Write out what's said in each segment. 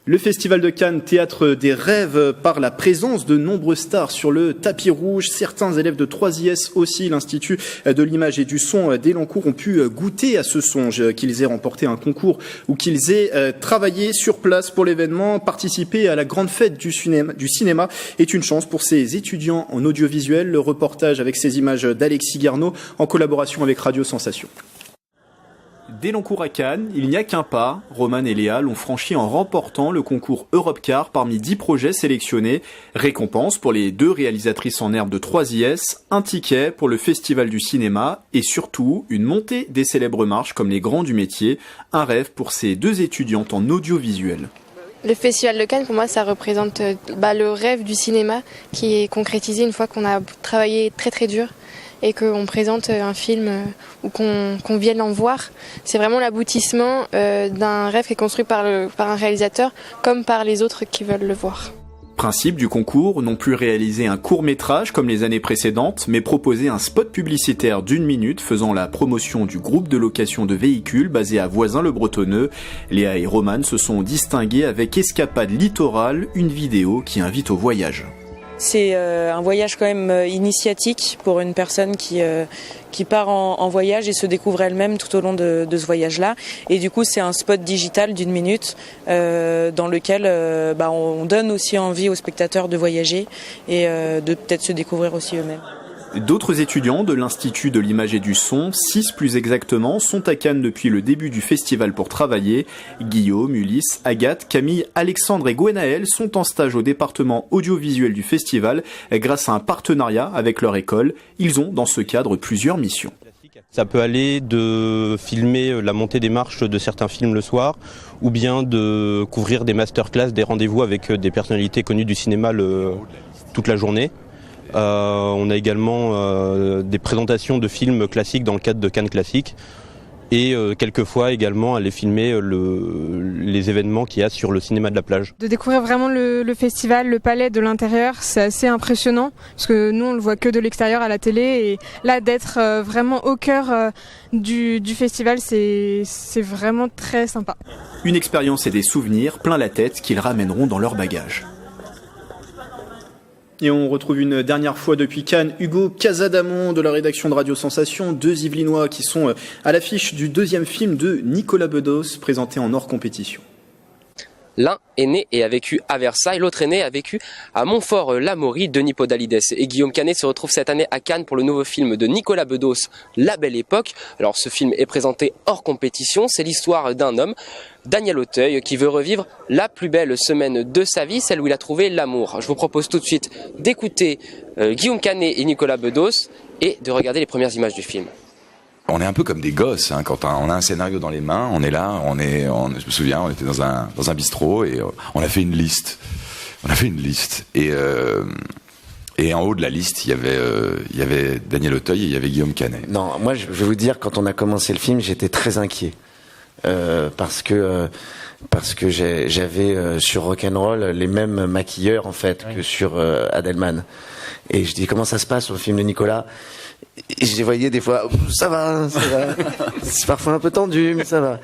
Le Festival de Cannes, théâtre des rêves par la présence de nombreuses stars sur le tapis rouge. Certains élèves de 3IS aussi, l'Institut de l'image et du son d'Elancourt, ont pu goûter à ce songe, qu'ils aient remporté un concours ou qu'ils aient travaillé sur place pour l'événement. Participer à la grande fête du cinéma est une chance pour ces étudiants en audiovisuel. Le reportage avec ces images d'Alexis Garneau en collaboration avec Radio Sensation. D'Elancourt à Cannes, il n'y a qu'un pas. Roman et Léa l'ont franchi en remportant le concours Europcar parmi 10 projets sélectionnés. Récompense pour les 2 réalisatrices en herbe de 3IS, un ticket pour le Festival du cinéma et surtout une montée des célèbres marches comme les grands du métier. Un rêve pour ces 2 étudiantes en audiovisuel. Le Festival de Cannes, pour moi, ça représente le rêve du cinéma qui est concrétisé une fois qu'on a travaillé très très dur et qu'on présente un film ou qu'on vienne en voir. C'est vraiment l'aboutissement d'un rêve qui est construit par un réalisateur comme par les autres qui veulent le voir. Principe du concours, non plus réaliser un court-métrage comme les années précédentes, mais proposer un spot publicitaire d'1 minute faisant la promotion du groupe de location de véhicules basé à Voisins-le-Bretonneux. Léa et Roman se sont distingués avec Escapade littorale, une vidéo qui invite au voyage. C'est un voyage quand même initiatique pour une personne qui part en voyage et se découvre elle-même tout au long de ce voyage-là. Et du coup, c'est un spot digital d'1 minute dans lequel on donne aussi envie aux spectateurs de voyager et de peut-être se découvrir aussi eux-mêmes. D'autres étudiants de l'Institut de l'image et du son, 6 plus exactement, sont à Cannes depuis le début du festival pour travailler. Guillaume, Ulysse, Agathe, Camille, Alexandre et Gwenaël sont en stage au département audiovisuel du festival grâce à un partenariat avec leur école. Ils ont dans ce cadre plusieurs missions. Ça peut aller de filmer la montée des marches de certains films le soir ou bien de couvrir des masterclass, des rendez-vous avec des personnalités connues du cinéma toute la journée. On a également des présentations de films classiques dans le cadre de Cannes Classiques et quelquefois également aller filmer les événements qu'il y a sur le cinéma de la plage. De découvrir vraiment le festival, le palais de l'intérieur, c'est assez impressionnant parce que nous on le voit que de l'extérieur à la télé et là d'être vraiment au cœur du festival, c'est vraiment très sympa. Une expérience et des souvenirs plein la tête qu'ils ramèneront dans leur bagage. Et on retrouve une dernière fois depuis Cannes Hugo Casadamon de la rédaction de Radio Sensation, 2 Yvelinois qui sont à l'affiche du 2e film de Nicolas Bedos présenté en hors compétition. L'un est né et a vécu à Versailles, l'autre est né et a vécu à Montfort-l'Amaury. Denis Podalides et Guillaume Canet se retrouvent cette année à Cannes pour le nouveau film de Nicolas Bedos, La Belle Époque. Alors ce film est présenté hors compétition, c'est l'histoire d'un homme, Daniel Auteuil, qui veut revivre la plus belle semaine de sa vie, celle où il a trouvé l'amour. Je vous propose tout de suite d'écouter Guillaume Canet et Nicolas Bedos et de regarder les premières images du film. On est un peu comme des gosses, hein, quand on a un scénario dans les mains, on est là, je me souviens, on était dans un bistrot et on a fait une liste. Et en haut de la liste, il y avait Daniel Auteuil et il y avait Guillaume Canet. Non, moi je vais vous dire, quand on a commencé le film, j'étais très inquiet. Parce que j'avais sur Rock'n'Roll les mêmes maquilleurs en fait que sur Adelman. Et je dis comment ça se passe sur le film de Nicolas. Et je les voyais des fois, ça va. C'est parfois un peu tendu, mais ça va.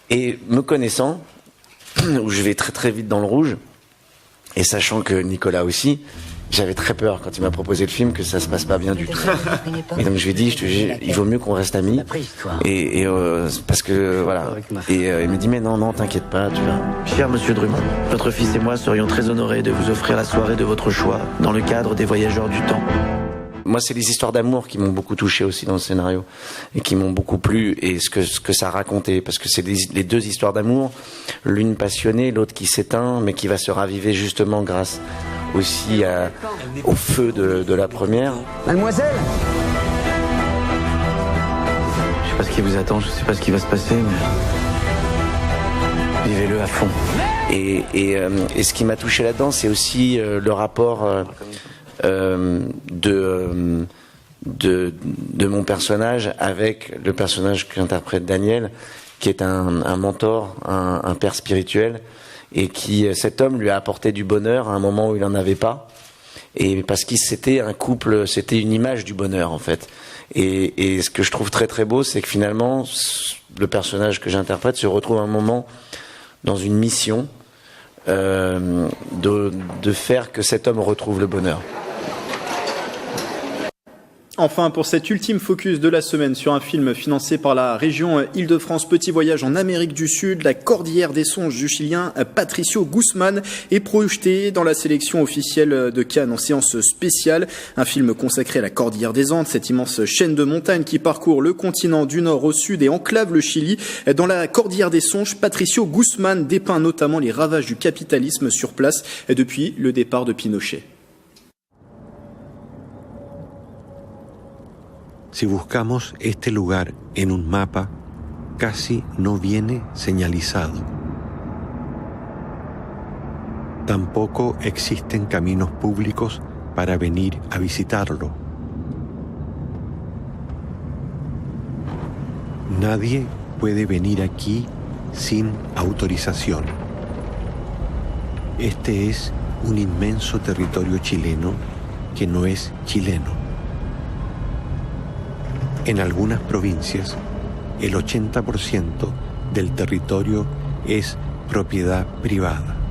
Et me connaissant, où je vais très très vite dans le rouge, et sachant que Nicolas aussi, j'avais très peur quand il m'a proposé le film que ça se passe pas bien du tout. Et donc je lui ai dit, je te jure, il vaut mieux qu'on reste amis. Et parce que voilà. Et il me dit mais non, t'inquiète pas, tu vois. Cher Monsieur Drummond, votre fils et moi serions très honorés de vous offrir la soirée de votre choix dans le cadre des Voyageurs du Temps. Moi, c'est les histoires d'amour qui m'ont beaucoup touché aussi dans le scénario et qui m'ont beaucoup plu et ce que ça racontait, parce que c'est les 2 histoires d'amour, l'une passionnée, l'autre qui s'éteint, mais qui va se raviver justement grâce aussi au feu de la première. Mademoiselle, je sais pas ce qui vous attend, je sais pas ce qui va se passer, mais vivez-le à fond. Et ce qui m'a touché là-dedans, c'est aussi le rapport de mon personnage avec le personnage qu'interprète Daniel, qui est un mentor, un père spirituel, et cet homme lui a apporté du bonheur à un moment où il n'en avait pas, et parce que c'était un couple, c'était une image du bonheur en fait. Et ce que je trouve très très beau, c'est que finalement le personnage que j'interprète se retrouve à un moment dans une mission de faire que cet homme retrouve le bonheur. Enfin, pour cet ultime focus de la semaine sur un film financé par la région Île-de-France, petit voyage en Amérique du Sud, La Cordillère des Songes du Chilien Patricio Guzmán est projeté dans la sélection officielle de Cannes en séance spéciale. Un film consacré à la Cordillère des Andes, cette immense chaîne de montagnes qui parcourt le continent du nord au sud et enclave le Chili. Dans La Cordillère des Songes, Patricio Guzmán dépeint notamment les ravages du capitalisme sur place depuis le départ de Pinochet. Si buscamos este lugar en un mapa, casi no viene señalizado. Tampoco existen caminos públicos para venir a visitarlo. Nadie puede venir aquí sin autorización. Este es un inmenso territorio chileno que no es chileno. En algunas provincias, el 80% del territorio es propiedad privada.